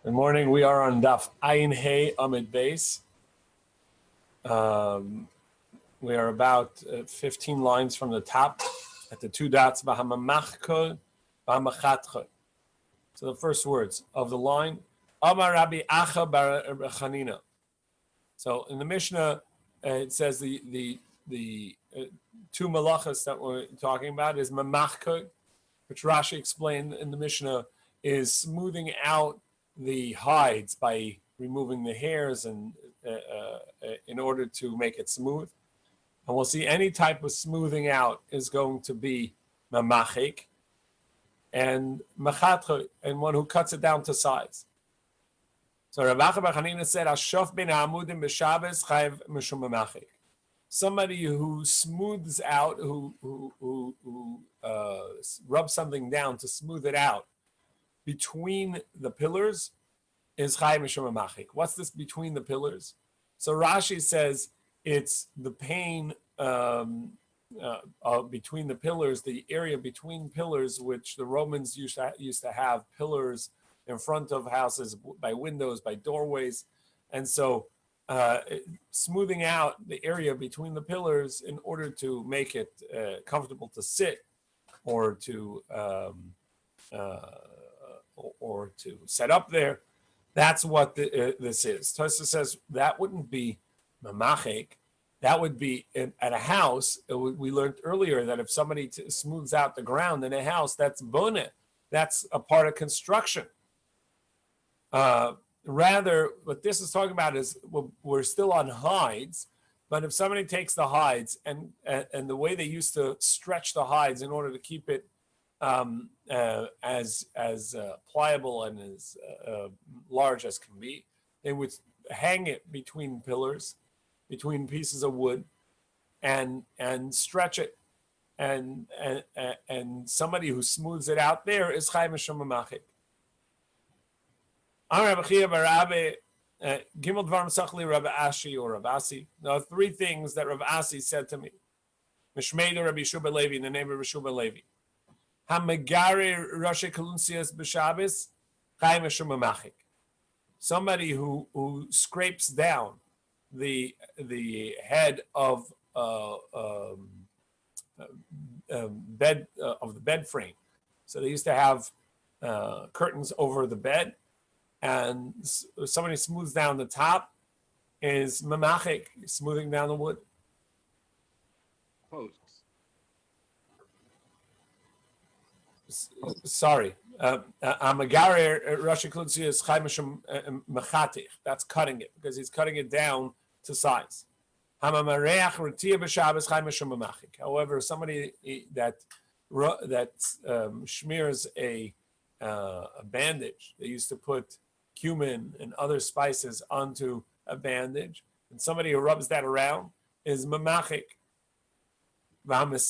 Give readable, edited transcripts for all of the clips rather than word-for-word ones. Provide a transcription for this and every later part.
Good morning. We are on Daf Ayin Hey Amid Beis. We are about 15 lines from the top at the two dots. So the first words of the line, Amar Rabbi Acha bar Chanina. So in the Mishnah, it says the two malachas that we're talking about is mamachka, which Rashi explained in the Mishnah is smoothing out the hides by removing the hairs and in order to make it smooth. And we'll see any type of smoothing out is going to be mamachik and machatre, and one who cuts it down to size. So Rav Acha bar Chanina said, "Ashof ben ha'amudim b'Shabbos chayv mishum mamachik." Somebody who smooths out, who rubs something down to smooth it out between the pillars is chayv mishum mamachik. What's this between the pillars? So Rashi says it's the pane between the pillars, the area between pillars, which the Romans used to have pillars in front of houses by windows, by doorways, and so smoothing out the area between the pillars in order to make it comfortable to sit or to set up there. That's what this is. Tosa says that wouldn't be mamachik. That would be at a house. We learned earlier that if somebody smooths out the ground in a house, that's boneh. That's a part of construction. Rather, what this is talking about is we're still on hides, but if somebody takes the hides and the way they used to stretch the hides in order to keep it as pliable and as large as can be, they would hang it between pillars, between pieces of wood, and stretch it, and somebody who smooths it out there is chayv mishum mamachik. Gimel dvarim sachli Rabbi Ashi or Rabbi Asi. There are three things that Rabbi Asi said to me. Mishmeidu Rabbi Shuba Levi, in the name of Rabbi Shuba Levi. Hamegari Rashi Kalunsias b'Shabbos chayv mishum mamachik. Somebody who scrapes down the head of bed of the bed frame. So they used to have curtains over the bed, and somebody smooths down the top is mamachik, smoothing down the wood. Posts. Sorry. Amagari Rashi Klutzi is chayv mishum machatich. That's cutting it, because he's cutting it down to size. Hamamareach retia b'Shabbos chayv mishum mamachik. However, somebody that smears a bandage, they used to put cumin and other spices onto a bandage, and somebody who rubs that around is mamachik. And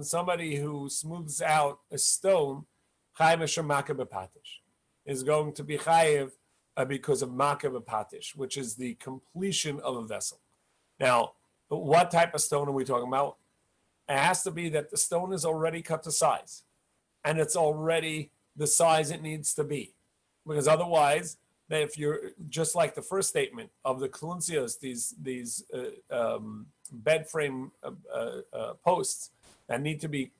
somebody who smooths out a stone is going to be chayiv because of makah b'patish, which is the completion of a vessel. Now, what type of stone are we talking about? It has to be that the stone is already cut to size, and it's already the size it needs to be. Because otherwise, if you're just like the first statement of the Kalunsios, these bed frame posts that need to be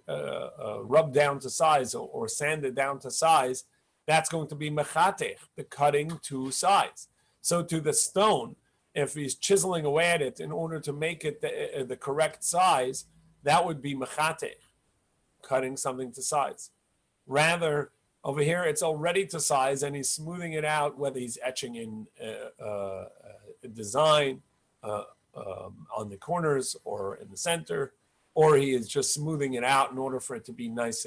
rubbed down to size or sanded down to size, that's going to be mechatech, the cutting to size. So to the stone, if he's chiseling away at it in order to make it the correct size, that would be mechatech, cutting something to size. Rather, over here, it's already to size, and he's smoothing it out, whether he's etching in design on the corners or in the center, or he is just smoothing it out in order for it to be nice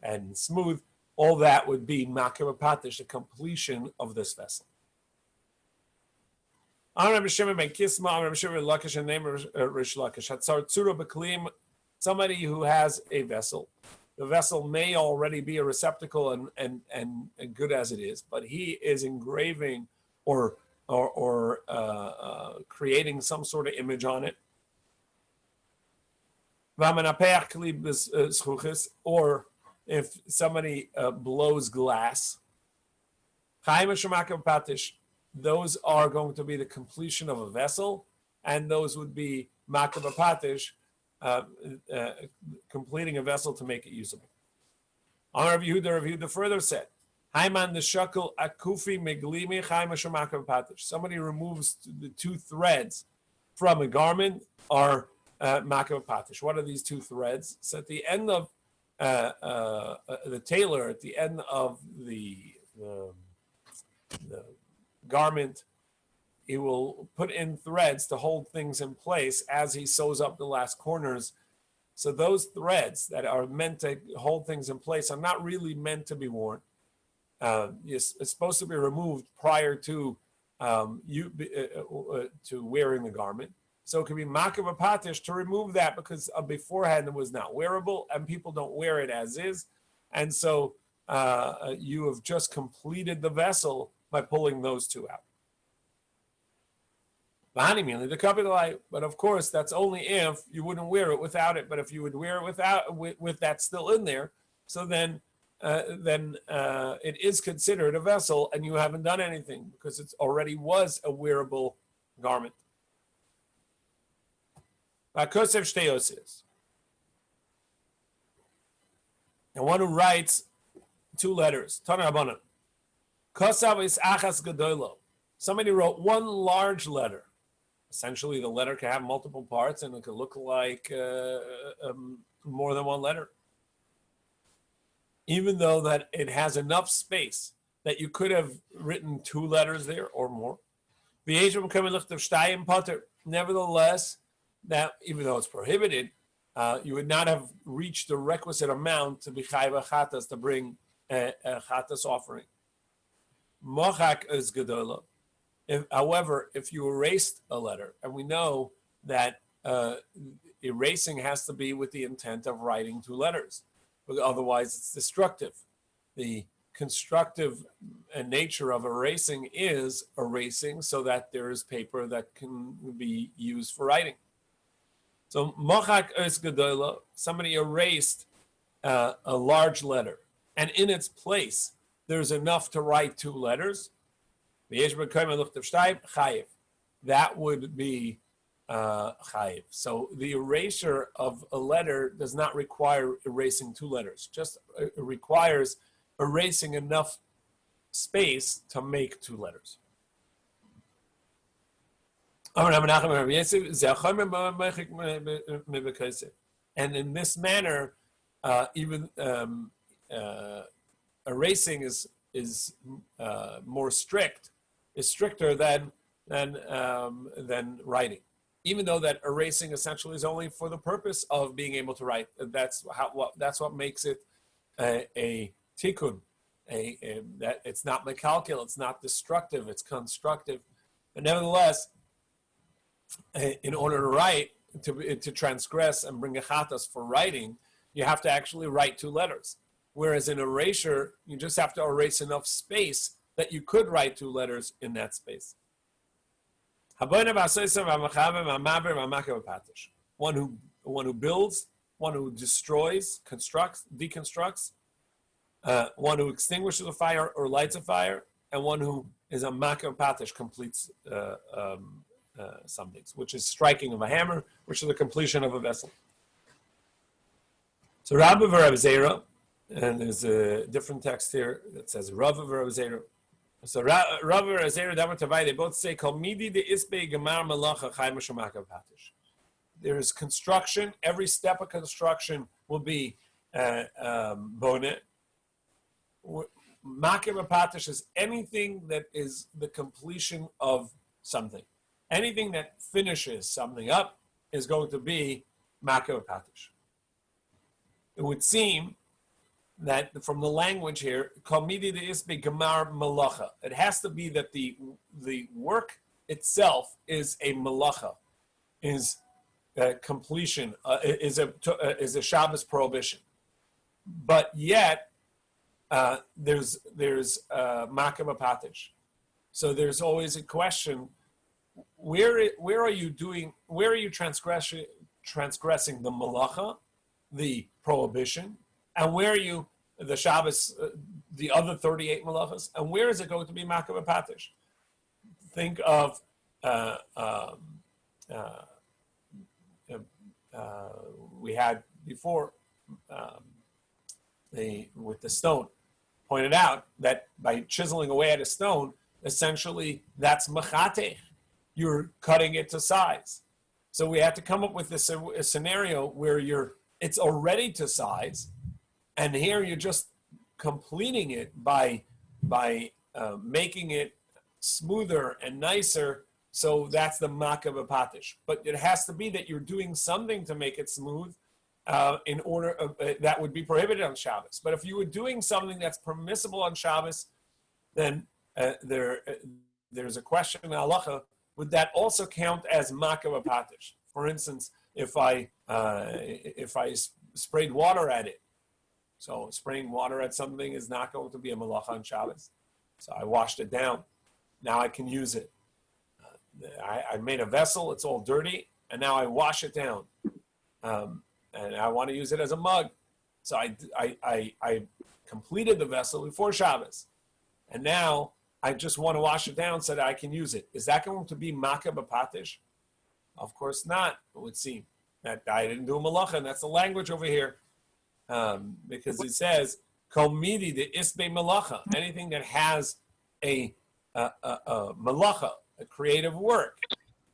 and smooth. All that would be makah b'patish, the completion of this vessel. Somebody who has a vessel. The vessel may already be a receptacle and good as it is, but he is engraving or creating some sort of image on it. Or if somebody blows glass Chaim Shemakav Patish, those are going to be the completion of a vessel, and those would be Makav Patish, completing a vessel to make it usable. Rav Yehuda further said, Haiman the shakel akufi meglimi chaim shemakav patish. Somebody removes the two threads from a garment or makav patish. What are these two threads? So at the end of the tailor, at the end of the garment, he will put in threads to hold things in place as he sews up the last corners. So those threads that are meant to hold things in place are not really meant to be worn. It's supposed to be removed prior to wearing the garment. So it could be makav patish to remove that because beforehand it was not wearable and people don't wear it as is. And so you have just completed the vessel by pulling those two out. But of course, that's only if you wouldn't wear it without it. But if you would wear it with that still in there, so then it is considered a vessel, and you haven't done anything because it already was a wearable garment. And one who writes two letters. Somebody wrote one large letter. Essentially, the letter can have multiple parts, and it could look like more than one letter. Even though that it has enough space that you could have written two letters there or more. Nevertheless, that even though it's prohibited, you would not have reached the requisite amount to be chayva chatas, to bring a chatas offering. Mochak is gedola. However, if you erased a letter, and we know that erasing has to be with the intent of writing two letters, but otherwise it's destructive. The constructive nature of erasing is erasing so that there is paper that can be used for writing. So, mochak es gedola, somebody erased a large letter, and in its place, there's enough to write two letters. That would be chayiv. So the erasure of a letter does not require erasing two letters. Just it requires erasing enough space to make two letters. And in this manner, even erasing is more strict. Is stricter than writing, even though that erasing essentially is only for the purpose of being able to write. That's what makes it a tikkun, that it's not mekalkel, it's not destructive, it's constructive. But nevertheless, in order to write, to transgress and bring a chatas for writing, you have to actually write two letters. Whereas in erasure, you just have to erase enough space that you could write two letters in that space. One who builds, one who destroys, deconstructs, one who extinguishes a fire or lights a fire, and one who is a makav patish, completes some things, which is striking of a hammer, which is the completion of a vessel. So Rabbi Zera, and there's a different text here that says Rabbi Zera. So Rav and Azera Damar Tavai, they both say Kol midi de isbe gemar malacha chayim shemakav patish. There is construction. Every step of construction will be boneh. Makav patish is anything that is the completion of something. Anything that finishes something up is going to be makav patish. It would seem that from the language here, it has to be that the work itself is a malacha, is a completion, is a Shabbos prohibition. But yet, there's makav patish. So there's always a question: where are you transgressing the malacha, the prohibition, and where are you the Shabbos the other 38 malachas? And where is it going to be makabah patish? Think of we had before with the stone pointed out that by chiseling away at a stone, essentially that's mechatech. You're cutting it to size. So we had to come up with this a scenario where it's already to size, and here you're just completing it by making it smoother and nicer. So that's the makabah patish. But it has to be that you're doing something to make it smooth in order that would be prohibited on Shabbos. But if you were doing something that's permissible on Shabbos, then there's a question in halacha, would that also count as makabah patish? For instance, if I sprayed water at it, so spraying water at something is not going to be a malacha on Shabbos. So I washed it down. Now I can use it. I made a vessel, it's all dirty, and now I wash it down. And I want to use it as a mug. So I completed the vessel before Shabbos. And now I just want to wash it down so that I can use it. Is that going to be makabah patish? Of course not, it would seem. That I didn't do a malacha, and that's the language over here. Because it says, kol midi de isbe malacha, anything that has a malacha, a creative work,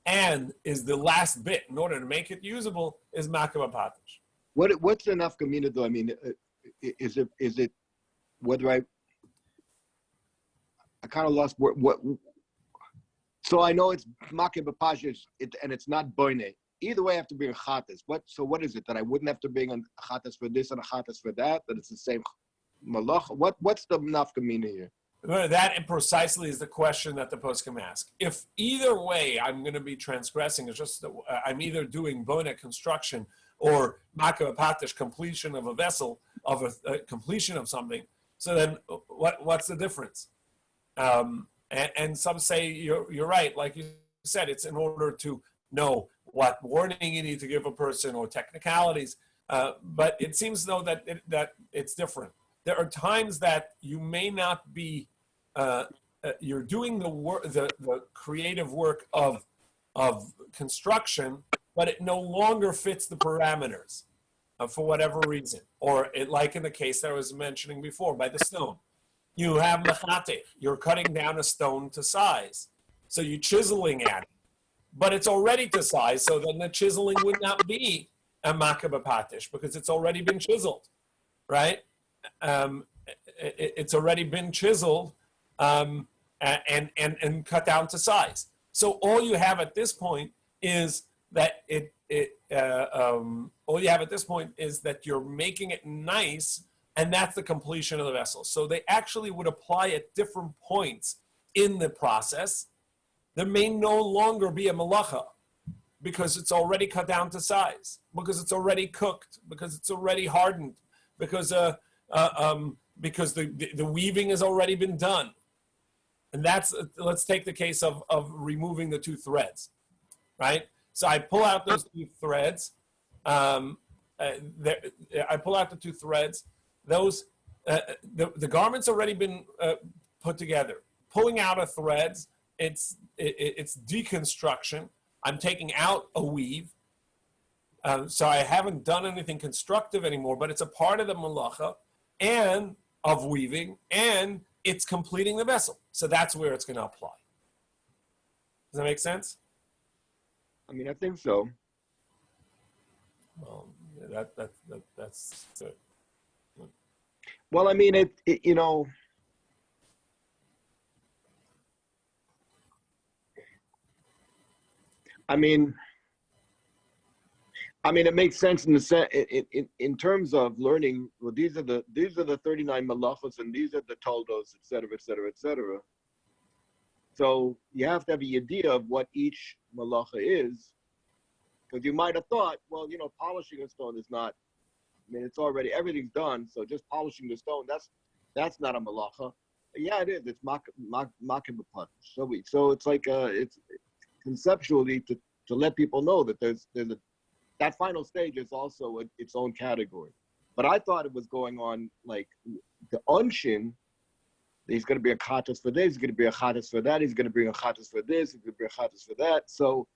and is the last bit in order to make it usable, is makabah patish. What's the nafkamina though? I mean, is it whether I kind of lost what? So I know it's makabah patish, and it's not boine. Either way, I have to bring a chatas. What is it that I wouldn't have to bring a chatas for this and a chatas for that? That it's the same malach. What's the nafkamina here? That precisely is the question that the poskim ask. If either way I'm going to be transgressing, it's just that I'm either doing bona construction or makabah patish, completion of a vessel, of a completion of something. So then, what's the difference? And some say you're right, like you said, it's in order to know what warning you need to give a person or technicalities. But it seems though that it's different. There are times that you may not be, you're doing the work, the creative work of construction, but it no longer fits the parameters for whatever reason. Or like in the case that I was mentioning before, by the stone. You have mechatech, you're cutting down a stone to size. So you're chiseling at it, but it's already to size, so then the chiseling would not be a makabah patish because it's already been chiseled, right? It's already been chiseled and cut down to size. So all you have at this point is that all you have at this point is that you're making it nice, and that's the completion of the vessel. So they actually would apply at different points in the process. There may no longer be a malacha because it's already cut down to size, because it's already cooked, because it's already hardened, because the weaving has already been done. And let's take the case of removing the two threads, right? So I pull out those two threads. I pull out the two threads. Those the garment's already been put together. Pulling out of threads, it's deconstruction. I'm taking out a weave. So I haven't done anything constructive anymore, but it's a part of the malacha and of weaving, and it's completing the vessel. So that's where it's going to apply. Does that make sense? I mean, I think so. Well, that's good. Well, I mean, it you know, I mean, it makes sense in the sense in terms of learning. Well, these are the 39 malachos, and these are the toldos, et cetera, et cetera, et cetera. So you have to have an idea of what each malacha is, because you might have thought, well, you know, polishing a stone is not. I mean, it's already, everything's done, so just polishing the stone, that's not a malacha. Yeah, it is. It's makabah patish. So it's like it's conceptually to let people know that there's that final stage is also its own category. But I thought it was going on like the unshin he's going to be a chattas for this, he's going to be a chattas for that, he's going to bring a chattas for this, he's going to be a chattas for that. So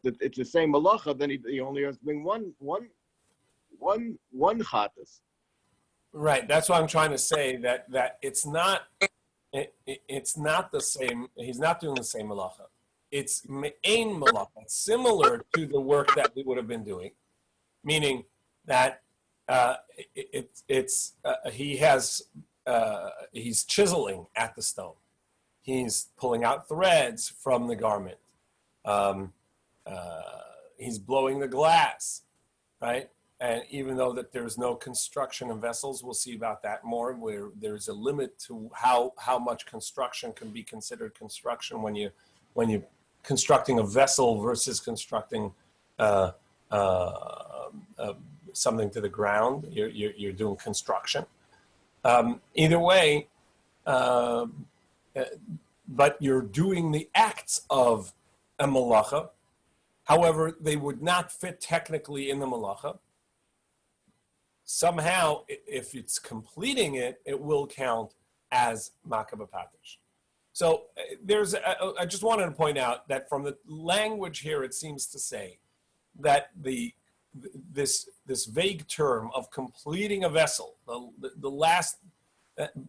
if it's the same malacha, then he only has to bring one chattas. Right. That's what I'm trying to say. That it's not the same. He's not doing the same malacha. It's me'ain malacha, similar to the work that we would have been doing, meaning that he's chiseling at the stone. He's pulling out threads from the garment. He's blowing the glass, right? And even though that there's no construction of vessels, we'll see about that more, where there's a limit to how much construction can be considered construction when you're constructing a vessel versus constructing something to the ground. You're doing construction. Either way, but you're doing the acts of a malacha. However, they would not fit technically in the malacha. Somehow, if it's completing it, it will count as makabah patish. So I just wanted to point out that from the language here, it seems to say that this vague term of completing a vessel, the last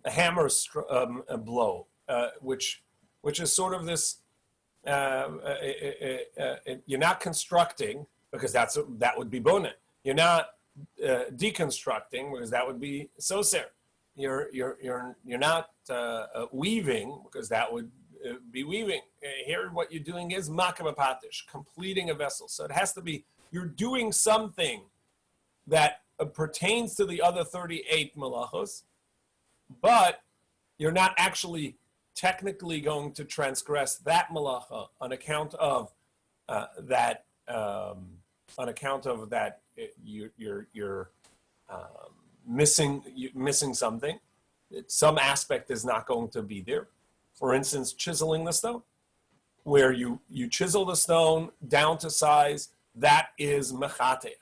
hammer blow, which is sort of this, you're not constructing because that would be bonnet. You're not deconstructing because that would be soser. You're not weaving because that would be weaving. Here, what you're doing is makabah patish, completing a vessel. So it has to be you're doing something that pertains to the other 38 malachos, but you're not actually technically going to transgress that malacha on account of that. On account of that, you're missing something. Some aspect is not going to be there. For instance, chiseling the stone, where you chisel the stone down to size, that is mechatech.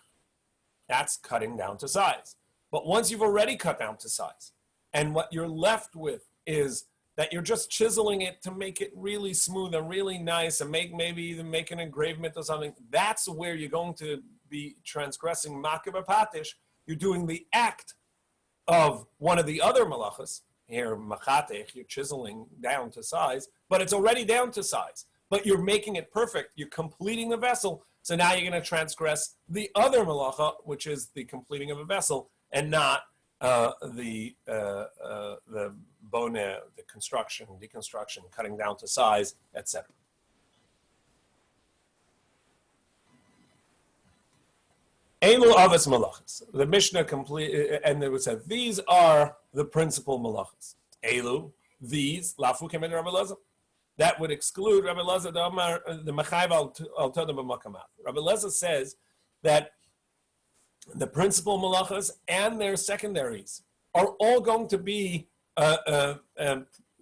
That's cutting down to size. But once you've already cut down to size, and what you're left with is that you're just chiseling it to make it really smooth and really nice and maybe even make an engravement or something, that's where you're going to be transgressing makabah patish. You're doing the act of one of the other malachas. Here, machatech, you're chiseling down to size, but it's already down to size. But you're making it perfect. You're completing the vessel. So now you're going to transgress the other malacha, which is the completing of a vessel, and not the boneh, the construction, deconstruction, cutting down to size, etc. Elu avos malachas. The Mishnah and it would say these are the principal malachas. Elu, these lafu kemen Rabbi Elazar. That would exclude Rabbi Elazar the machayv al todem b'makamav. Rabbi Elazar says that the principal malachas and their secondaries are all going to be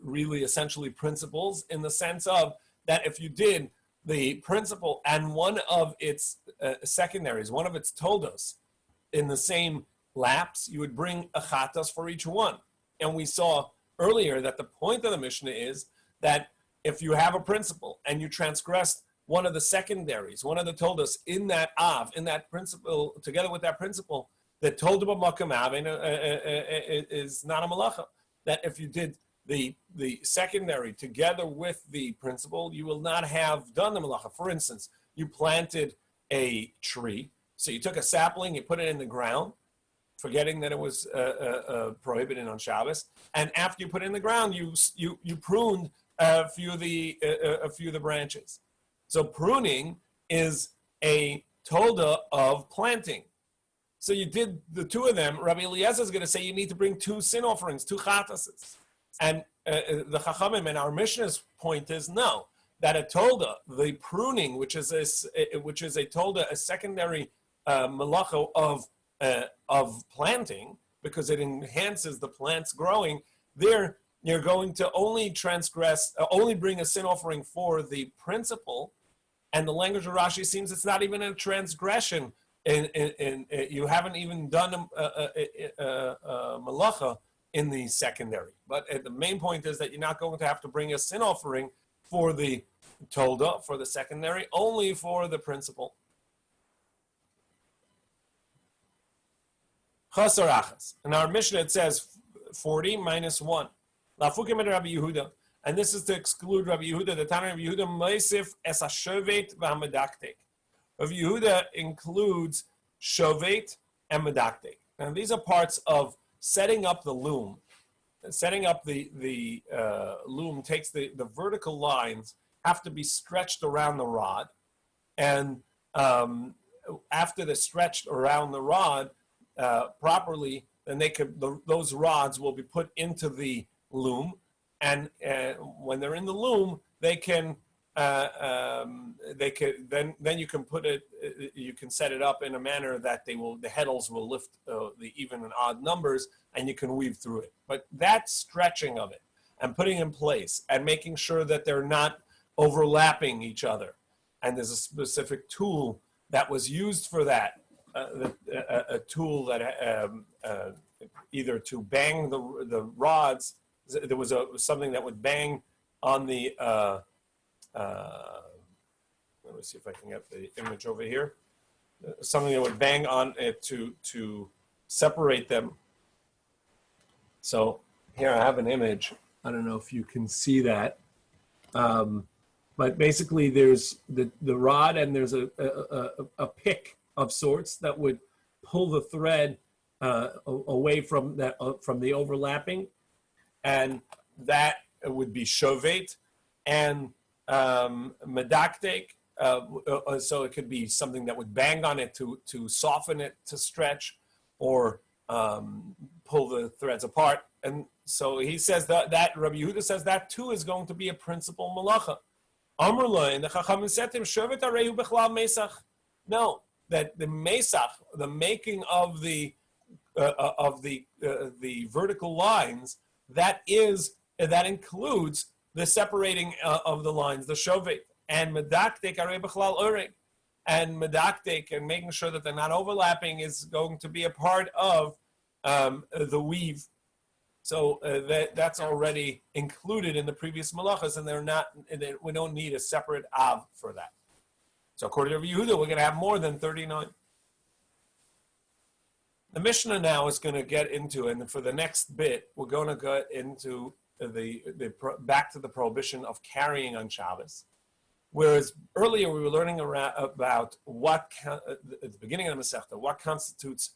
really essentially principles, in the sense of that if you did the principal and one of its secondaries, one of its toldos, in the same lapse, you would bring a chatas for each one. And we saw earlier that the point of the Mishnah is that if you have a principle and you transgress one of the secondaries, one of the toldos in that principle, together with that principle, the tolda b'makam av is not a malacha. That if you did the secondary together with the principle, you will not have done the malacha. For instance, you planted a tree, so you took a sapling, you put it in the ground, forgetting that it was prohibited on Shabbos, and after you put it in the ground, you pruned a few of the branches. So pruning is a tolda of planting. So you did the two of them. Rabbi Eliezer is going to say you need to bring two sin offerings, two chatases. And the Chachamim and our Mishnah's point is no, that a tolda, the pruning, which is a tolda, a secondary malacha of planting, because it enhances the plant's growing. There, you're going to only bring a sin offering for the principle. And the language of Rashi seems it's not even a transgression. You haven't even done a malacha in the secondary. But the main point is that you're not going to have to bring a sin offering for the tolda, for the secondary, only for the principal. Chasar achas. In our Mishnah, it says 40 minus 1. Lafukim and Rabbi Yehuda. And this is to exclude Rabbi Yehuda. The Tana of Yehuda, Meisif es ha-shovet v'ha-medaktek. Rabbi Yehuda includes shovet and medaktek. And these are parts of setting up the loom. Setting up the loom takes the vertical lines have to be stretched around the rod. And after they're stretched around the rod properly, then those rods will be put into the loom. And when they're in the loom, then you can put it. You can set it up in a manner that the heddles will lift the even and odd numbers, and you can weave through it. But that stretching of it and putting in place and making sure that they're not overlapping each other, and there's a specific tool that was used for that. A tool that either to bang the rods. There was something that would bang on the. Let me see if I can get the image over here. Something that would bang on it to separate them. So here I have an image. I don't know if you can see that, but basically there's the rod and there's a pick of sorts that would pull the thread away from the overlapping. And that would be shovet and medaktek. So it could be something that would bang on it to soften it, to stretch, or pull the threads apart. And so he says that Rabbi Yehuda says that too is going to be a principal malacha. Amrullah in the Chachamim Setim shovet arehu bechlal mesach. No, that the mesach, the making of the vertical lines. That includes the separating of the lines, the shovet, and medaktek arei b'chlal oreg, and medaktek, and making sure that they're not overlapping is going to be a part of the weave. So that's already included in the previous malachas, and we don't need a separate av for that. So according to Rabbi Yehuda, we're going to have more than 39. The Mishnah now is going to get into, and for the next bit, we're going to get into back to the prohibition of carrying on Shabbos. Whereas earlier we were learning about what at the beginning of the Masechta, what constitutes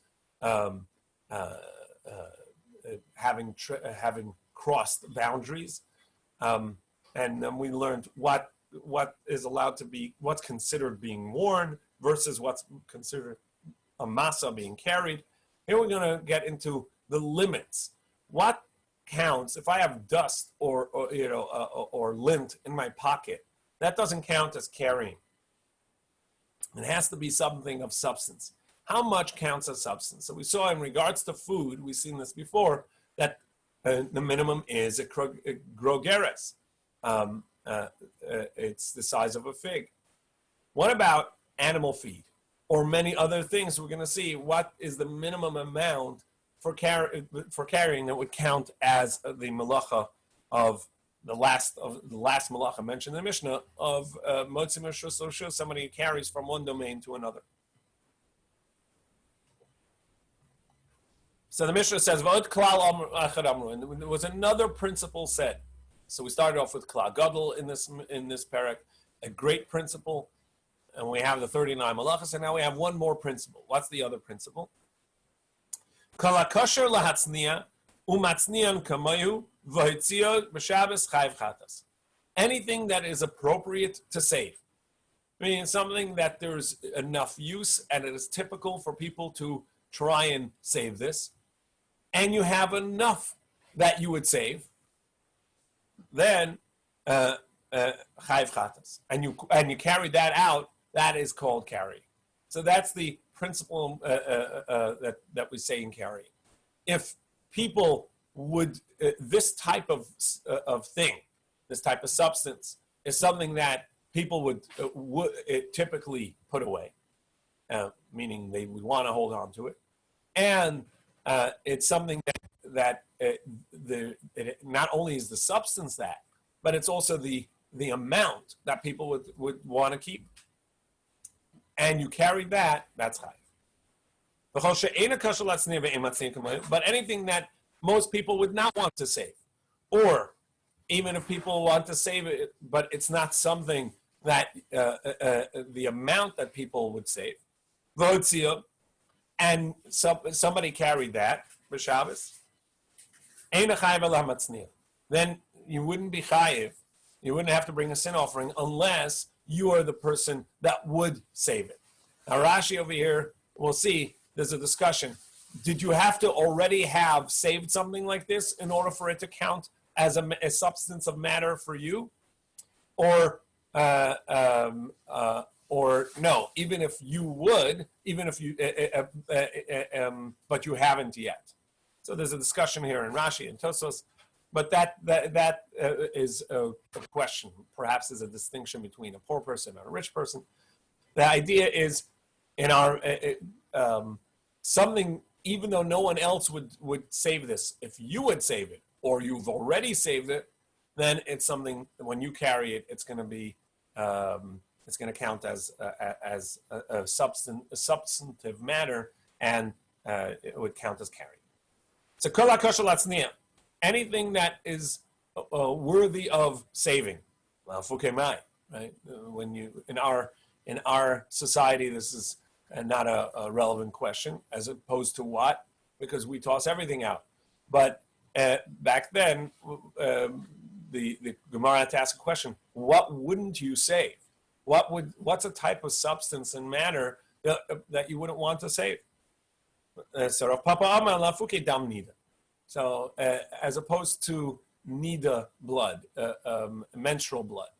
having crossed boundaries, and then we learned what is allowed to be, what's considered being worn versus what's considered a masa being carried. Here we're going to get into the limits. What counts if I have dust or lint in my pocket? That doesn't count as carrying. It has to be something of substance. How much counts as substance? So we saw in regards to food, we've seen this before, that the minimum is a grogeres. It's the size of a fig. What about animal feed? Or many other things? We're going to see what is the minimum amount for carrying that would count as the malacha of the last malacha mentioned in the Mishnah of motzi meshus, somebody carries from one domain to another. So the Mishnah says, "V'od klal achad amru," and there was another principle said. So we started off with klal gadol in this parak, a great principle. And we have the 39 malachas, and now we have one more principle. What's the other principle? Kala kosher lahatzniya umatzniyan kamayu v'hitzio b'Shabbos chayv chatas. Anything that is appropriate to save, meaning something that there's enough use and it is typical for people to try and save this, and you have enough that you would save, then chayv chatas, and you carry that out. That is called carry. So that's the principle that we say in carry. If people would, this type of thing, this type of substance, is something that people would typically put away, meaning they would want to hold on to it, and it's something that not only is the substance that, but it's also the amount that people would want to keep. And you carry that, that's high. But anything that most people would not want to save, or even if people want to save it, but it's not something that the amount that people would save, and somebody carried that for Shabbos, then you wouldn't be chayiv. You wouldn't have to bring a sin offering unless you are the person that would save it. Now Rashi over here, we'll see, there's a discussion. Did you have to already have saved something like this in order for it to count as a substance of matter for you? Or no, even if you would, but you haven't yet. So there's a discussion here in Rashi and Tosos, but that is a question. Perhaps there's a distinction between a poor person and a rich person. The idea is in our something, even though no one else would save this, if you would save it or you've already saved it, then it's something, when you carry it, it's going to be it's going to count as a substantive matter, and it would count as carried. So kol hakosher latzniya, anything that is worthy of saving. Well, fukemai, right? When you in our society, this is not a relevant question, as opposed to what? Because we toss everything out. But back then, the Gemara had to ask a question: what wouldn't you save? What's a type of substance and matter that you wouldn't want to save? So Rav Papa Amar lafuke dam nida. So as opposed to nida blood, menstrual blood,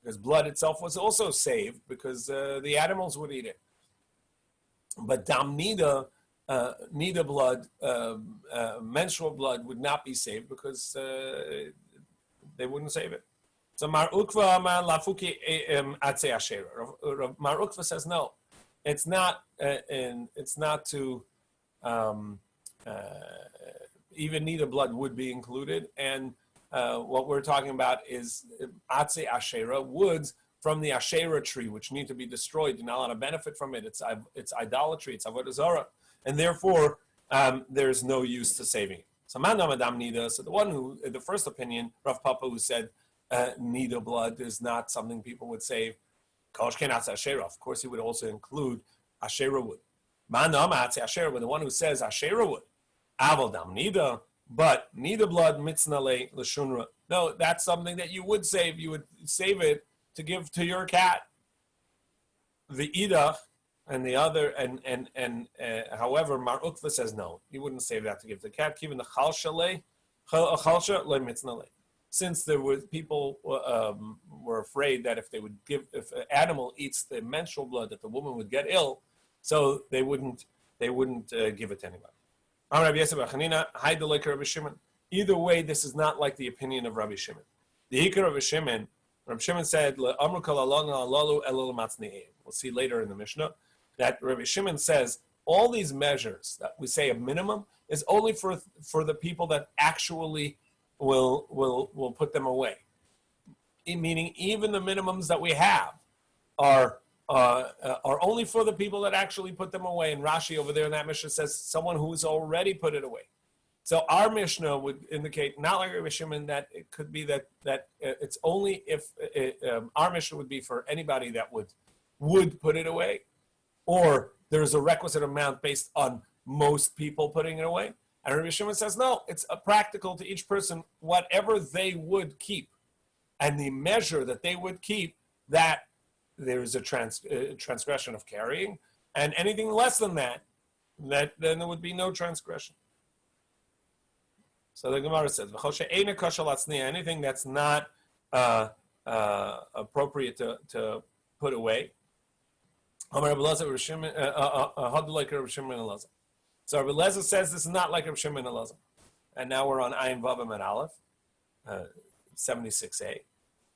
because blood itself was also saved because the animals would eat it. But dam nida, nida blood, menstrual blood would not be saved because they wouldn't save it. So Mar Ukva Amar lafuke atze ashera. Mar Ukva says no, it's not to even nida blood would be included, and what we're talking about is atze ashera, woods from the Asherah tree, which need to be destroyed. You're not allowed to benefit from it. It's idolatry. It's avodah zarah, and therefore there's no use to saving it. So Mandam Adam Nida. So the first opinion, Rav Papa, who said nida blood is not something people would save. Of course, he would also include Asherah wood. Mandam Asherah, but the one who says Asherah wood, Aval Dam Nida, but nida blood mitznale l'shunra. No, that's something that you would save. You would save it to give to your cat. The idach and the other, and however, Mar Ukva says no, you wouldn't save that to give to the cat. Even the chalsha le mitznale. Since there were people were afraid that if an animal eats the menstrual blood, that the woman would get ill, so they wouldn't give it to anybody. Either way, this is not like the opinion of Rabbi Shimon. The Hikar of Shimon, Rabbi Shimon said, we'll see later in the Mishnah that Rabbi Shimon says all these measures that we say a minimum is only for the people that actually will put them away. Meaning even the minimums that we have are only for the people that actually put them away. And Rashi over there in that Mishnah says someone who's already put it away. So our Mishnah would indicate, not like Rabbi Shimon, that it could be that it's only if our Mishnah would be for anybody that would put it away, or there's a requisite amount based on most people putting it away. And Rabbi Shimon says, no, it's practical to each person, whatever they would keep. And the measure that they would keep, that there is a transgression of carrying. And anything less than that, then there would be no transgression. So the Gemara says, anything that's not appropriate to put away. So Rabbi Lezer says this is not like Rabbi Shimon and Elazar. And now we're on Ayin Vav and Aleph, 76a.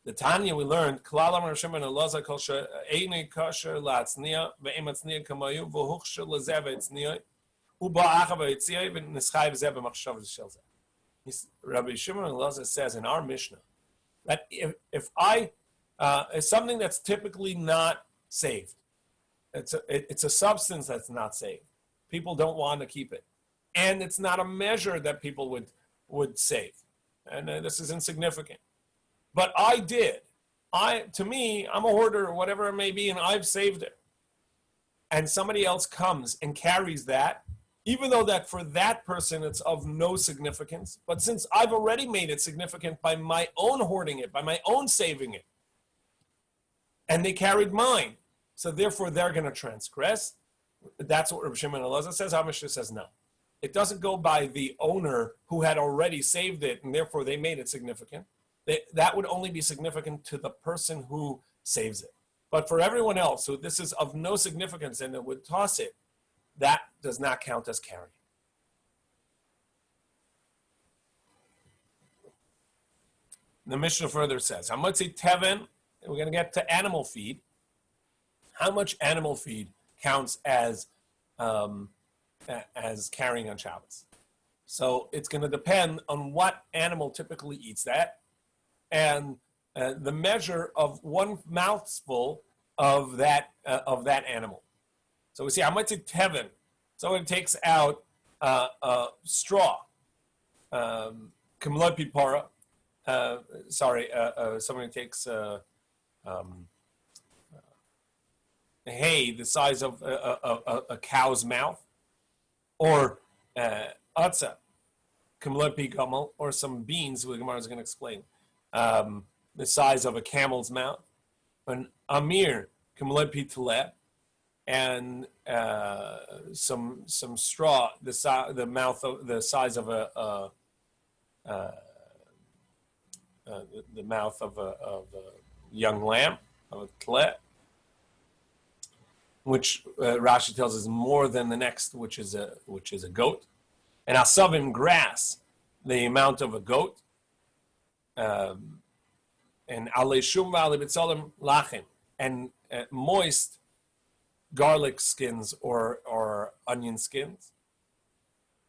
The Tanya we learned, Kollel Rabbi Shimon and Elazar kol she'eini kosher la'atzniya ve'im atzniya kamayu v'huchsher lezeh ve'atzniya Rabbi Shimon Elazar says in our Mishnah that if it's something that's typically not saved, it's a substance that's not saved. People don't want to keep it, and it's not a measure that people would save, and this is insignificant. But I did. To me, I'm a hoarder or whatever it may be, and I've saved it. And somebody else comes and carries that, even though that for that person it's of no significance. But since I've already made it significant by my own hoarding it, by my own saving it, and they carried mine, so therefore they're going to transgress. That's what Rabbi Shimon Elazar says. Our Mishnah says no. It doesn't go by the owner who had already saved it, and therefore they made it significant. That would only be significant to the person who saves it. But for everyone else, who this is of no significance and it would toss it, that does not count as carrying. The Mishnah further says, Hamotzi Teven, we're going to get to animal feed. How much animal feed counts as carrying on Shabbos? So it's going to depend on what animal typically eats that, and the measure of one mouthful of that animal. So we see how much it Teven. Someone takes out straw. Kamloi pipara. Someone takes hay the size of a cow's mouth, or atza, kamloi pigamel, or some beans. The Gemara is going to explain. The size of a camel's mouth, an amir, kamloi pitaleh, and some straw, the size of the mouth of a young lamb, of a tleh, which Rashi tells us is more than the next, which is a goat, and asavim, grass, the amount of a goat. And alei shum v'alei b'tzalim lachim, and moist garlic skins or onion skins.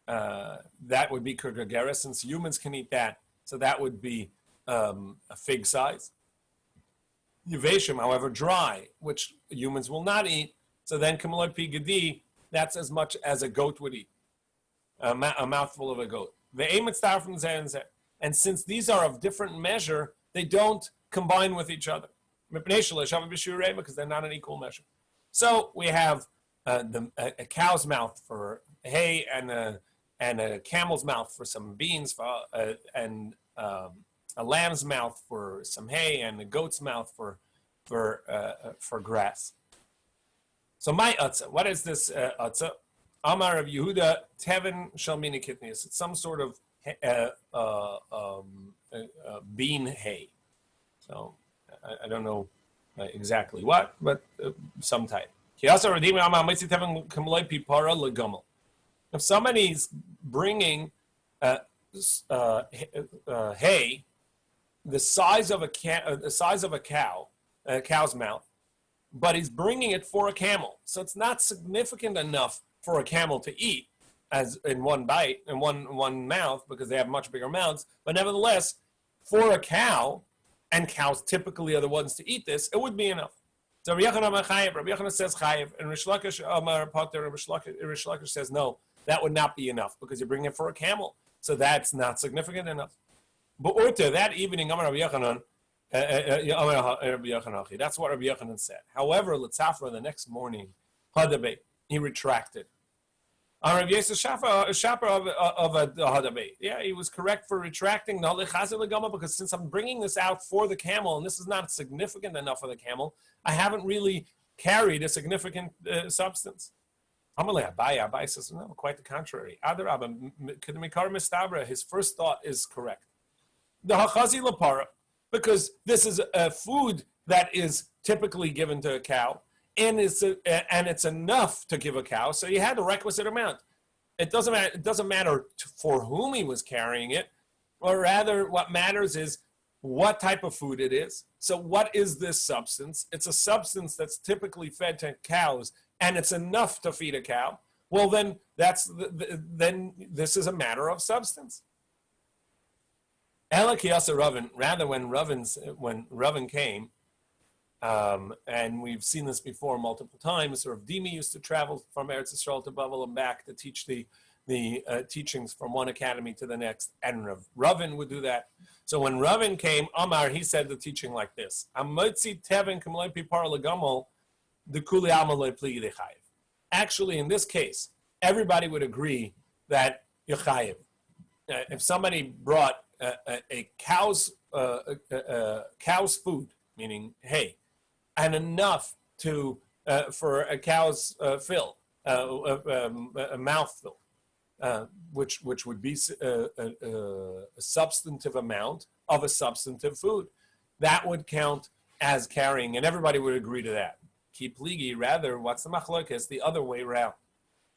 That would be kurgagera, since humans can eat that, so that would be a fig size. Yuveshim, however, dry, which humans will not eat. So then kamloi pi gedi, that's as much as a goat would eat, a mouthful of a goat. And since these are of different measure, they don't combine with each other because they're not an equal measure. So we have a cow's mouth for hay, and a camel's mouth for some beans, and a lamb's mouth for some hay, and a goat's mouth for grass. So my atzah, what is this atzah? Amar of Yehuda Teven Shalmini Kitnius. It's some sort of bean hay. So I don't know exactly what, but some type. If somebody's bringing hay the size of a cow, a cow's mouth, but he's bringing it for a camel, so it's not significant enough for a camel to eat as in one bite in one mouth, because they have much bigger mouths. But nevertheless, for a cow, and cows typically are the ones to eat this, it would be enough. So Rabbi Yochanan says chayiv, and Rish Lakish says no, that would not be enough, because you're bringing it for a camel, so that's not significant enough. But Urta, that evening, Amar Rabbi Yochanan, that's what Rabbi Yochanan said. However, Litzafra, the next morning, Hadabe, he retracted. Rabbi Yosef Shapar of a Hadabe. Yeah, he was correct for retracting because since I'm bringing this out for the camel, and this is not significant enough for the camel, I haven't really carried a significant substance. Abai says, no, quite the contrary. His first thought is correct. The hachazi lapara, because this is a food that is typically given to a cow, and it's enough to give a cow, so you had the requisite amount. It doesn't matter for whom he was carrying it, or rather, what matters is what type of food it is. So, what is this substance? It's a substance that's typically fed to cows, and it's enough to feed a cow. Well, then then this is a matter of substance. Elakiyasa Ravin, rather when Ravin came, and we've seen this before multiple times. Rav Dimi used to travel from Eretz Yisrael to Bavel and back to teach the teachings from one academy to the next, and Ravin would do that. So when Ravin came, Amar, he said the teaching like this: actually, in this case, everybody would agree that Yechayev. If somebody brought a cow's food, meaning hay, and enough to for a cow's fill, a mouthful, which would be a substantive amount of a substantive food, that would count as carrying, and everybody would agree to that. Keep ligi, rather, what's the machlokes? The other way around.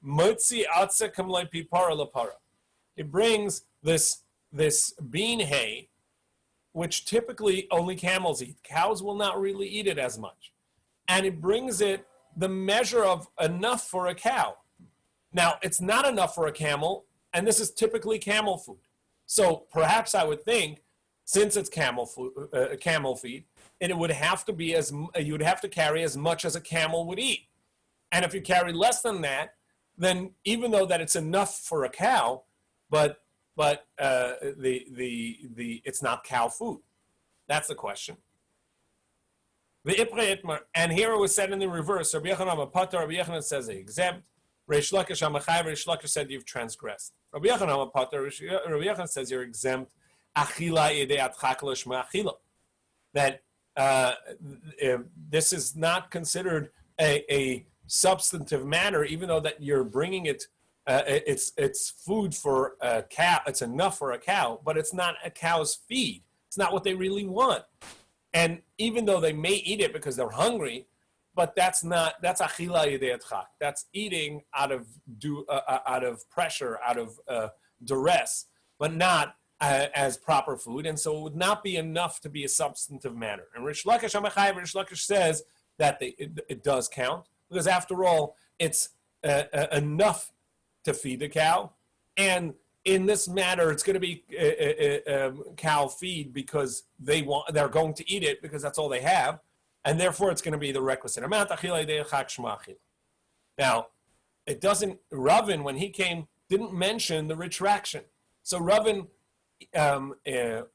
Motzi atze kamloi pipara lapara. It brings this bean hay, which typically only camels eat. Cows will not really eat it as much. And it brings it the measure of enough for a cow. Now, it's not enough for a camel, and this is typically camel food. So perhaps I would think, since it's camel feed, it would have to be you would have to carry as much as a camel would eat. And if you carry less than that, then even though that it's enough for a cow, but it's not cow food. That's the question. And here it was said in the reverse. Rabbi Yochanan says exempt. Reish Lakish Amachayev. Reish Lakish said you've transgressed. Rabbi Yochanan Rabbi Yochanan says you're exempt. Achila yedei atchak l'shma achila. That this is not considered a substantive matter, even though that you're bringing it. It's food for a cow. It's enough for a cow, but it's not a cow's feed. It's not what they really want. And even though they may eat it because they're hungry, but that's achila yedei atchak. That's eating out of pressure, out of duress, but not as proper food, and so it would not be enough to be a substantive matter. And Rish Lakish Amachayev, Rish Lakish says that it does count, because after all, it's enough to feed the cow, and in this matter, it's going to be cow feed because they're going to eat it because that's all they have, and therefore it's going to be the requisite amount. Now, it doesn't. Ravin, when he came, didn't mention the retraction. So Ravin the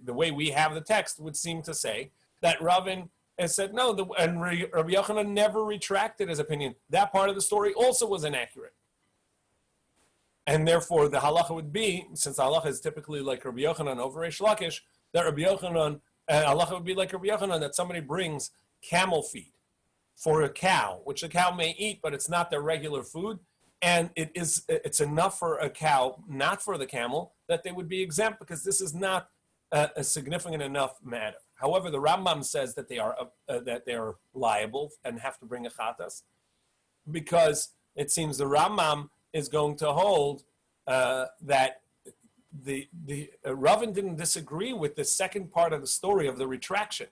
way we have the text would seem to say that Ravin has said no, and Rabbi Yochanan never retracted his opinion. That part of the story also was inaccurate. And therefore, the halacha would be, since halacha is typically like Rabbi Yochanan over Reish Lakish, that Rabbi Yochanan, halacha would be like Rabbi Yochanan, that somebody brings camel feed for a cow, which the cow may eat, but it's not their regular food, and it's enough for a cow, not for the camel, that they would be exempt, because this is not a significant enough matter. However, the Rambam says that they are liable and have to bring a chatas, because it seems the Rambam is going to hold that the Ravin didn't disagree with the second part of the story of the retraction,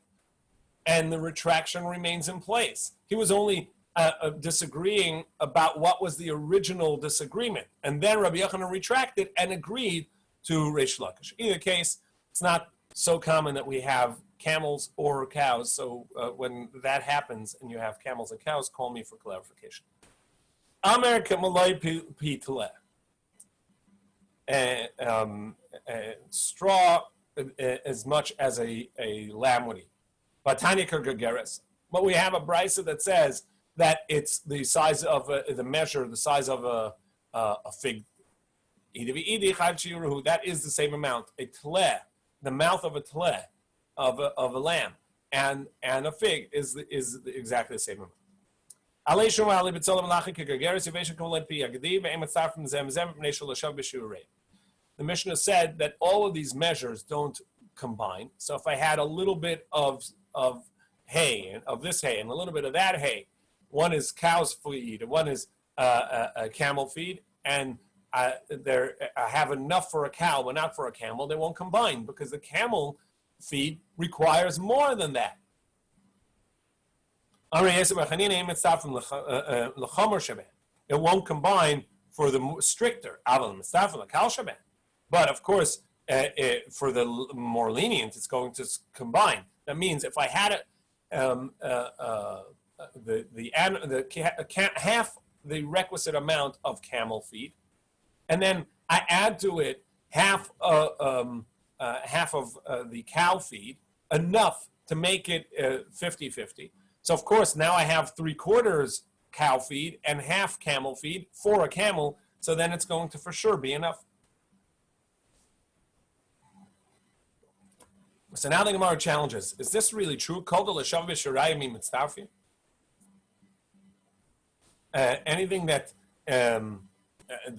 and the retraction remains in place. He was only disagreeing about what was the original disagreement, and then Rabbi Yochanan retracted and agreed to Reish Lakish. In either case, it's not so common that we have camels or cows, so when that happens and you have camels and cows, call me for clarification. Amer kamaloi pitule. Straw as much as a lamb would eat. Batanya kergeres. But we have a brisa that says that it's the size of the size of a fig. That is the same amount. A tle, the mouth of a tle of a lamb, and a fig is exactly the same amount. The Mishnah said that all of these measures don't combine. So if I had a little bit of hay, and of this hay, and a little bit of that hay, one is cow's feed, and one is a camel feed, and I have enough for a cow but not for a camel, they won't combine, because the camel feed requires more than that. If it won't combine for the stricter. But of course, for the more lenient, it's going to combine. That means if I had half the requisite amount of camel feed, and then I add to it half of the cow feed, enough to make it 50-50. So of course now I have 3/4 cow feed and half camel feed for a camel. So then it's going to for sure be enough. So now the Gemara challenges: is this really true? Anything that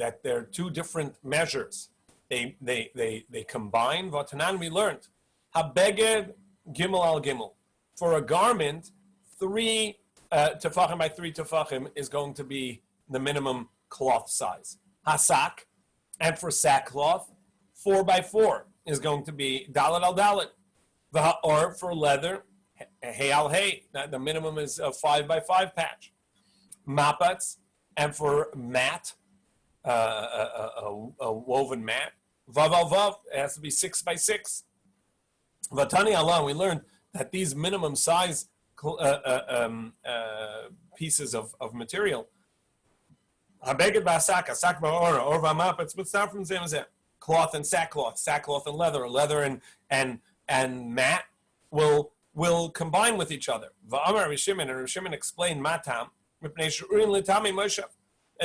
that they're two different measures, they combine. Vatanan, we learned habeged gimel al gimel. For a garment, 3 tefachim by 3 tefachim is going to be the minimum cloth size. Hasak, and for sackcloth, 4 by 4 is going to be dalet al dalet. Or for leather, hay al hay, the minimum is a 5 by 5 patch. Mapats, and for mat, a woven mat, vav al vav, it has to be 6 by 6. Vatani Allah, we learned that these minimum size pieces of material, habeged ba'asak, asak ba'ora, or v'mapats, but start from zem, cloth and sackcloth and leather and mat will combine with each other. Va'amar Rishimon, and Rishimon explained matam, and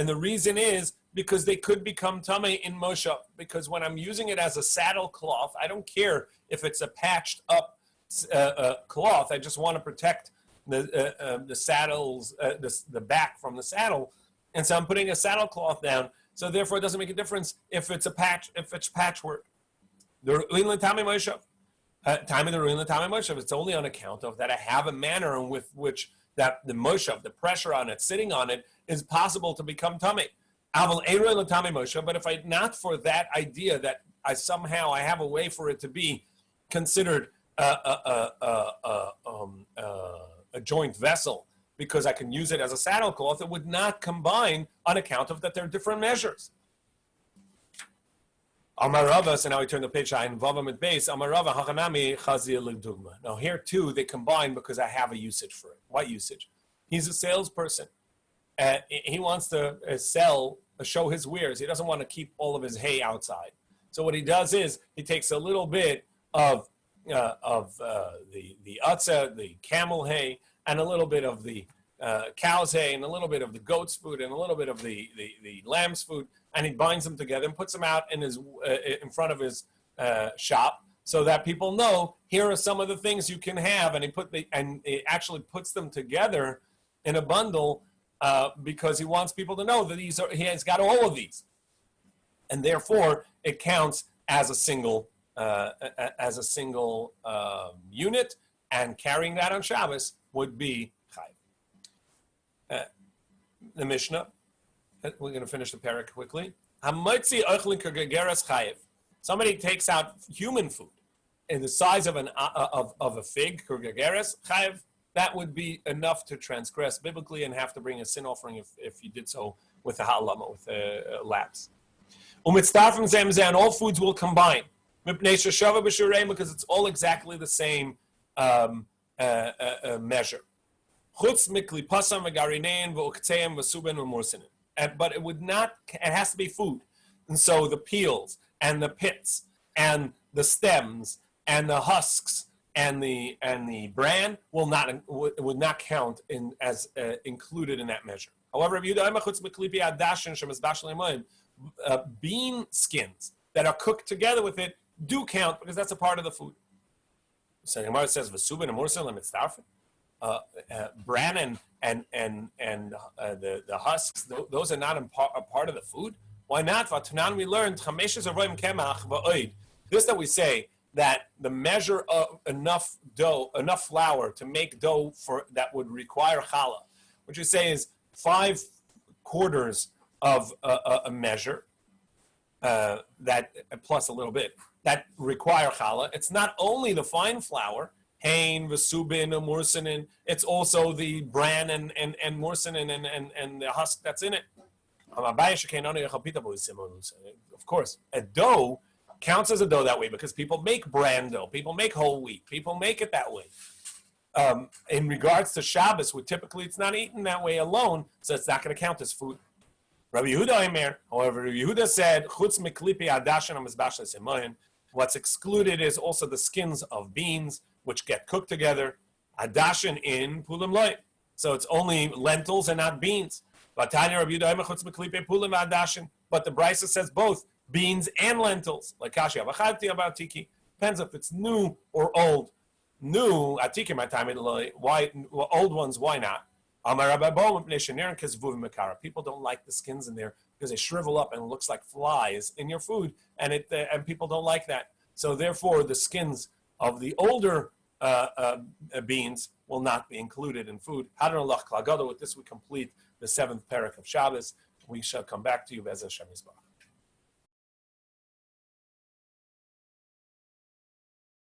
the reason is because they could become tamei in moshav. Because when I'm using it as a saddle cloth, I don't care if it's a patched up cloth. I just want to protect the saddles, the back from the saddle, and so I'm putting a saddle cloth down. So therefore, it doesn't make a difference if it's patchwork. The tamei moshav. Time of the ruin, the time of Moshav. It's only on account of that I have a manner with which that the Moshav, the pressure on it, sitting on it, is possible to become tummy. But if I not for that idea that I have a way for it to be considered a joint vessel because I can use it as a saddle cloth, it would not combine on account of that they're different measures. Amarava, so now we turn the page. Involvement base. Amarava hachanami chazir l'dugma. Now here too they combine because I have a usage for it. What usage? He's a salesperson. He wants to show his wares. He doesn't want to keep all of his hay outside. So what he does is he takes a little bit of the utzah, the camel hay, and a little bit of the cow's hay, and a little bit of the goat's food, and a little bit of the lamb's food. And he binds them together and puts them out in front of his shop, so that people know here are some of the things you can have. And he actually puts them together in a bundle because he wants people to know that he has got all of these, and therefore it counts as a single unit. And carrying that on Shabbos would be chayiv. The Mishnah. We're going to finish the parak quickly. Somebody takes out human food in the size of a fig, chayiv, that would be enough to transgress biblically and have to bring a sin offering if you did so with a ha'alama, with a lapse. And all foods will combine because it's all exactly the same measure. But it would not. It has to be food, and so the peels and the pits and the stems and the husks and the bran would not count as included in that measure. However, bean skins that are cooked together with it do count because that's a part of the food. So the Gemara says v'subin and mursel mitzdarfen. Bran and the husks, those are not a part of the food. Why not? We learned this, that we say that the measure of enough flour to make dough for that would require challah, which we say is 5/4 of a measure that plus a little bit that require challah. It's not only the fine flour. Hain, Vesubin, Mursinin. It's also the bran and Mursinin and the husk that's in it. Of course, a dough counts as a dough that way because people make bran dough, people make whole wheat, people make it that way. In regards to Shabbos, typically it's not eaten that way alone, so it's not going to count as food. Rabbi Yehuda however, Rabbi Yehuda said, "Chutz miklipi adashin amizbach lesemoyin." What's excluded is also the skins of beans, which get cooked together. Adashin in pulim loy, so it's only lentils and not beans. But the Brisa says both beans and lentils. Like Kashi Avachati about Tiki. Depends if it's new or old. New, Atiki my time, why old ones, why not? People don't like the skins in there because they shrivel up and it looks like flies in your food, and people don't like that. So therefore, the skins of the older beans will not be included in food. With this, we complete the 7th parak of Shabbos. We shall come back to you, Bez Hashem Yisbarach.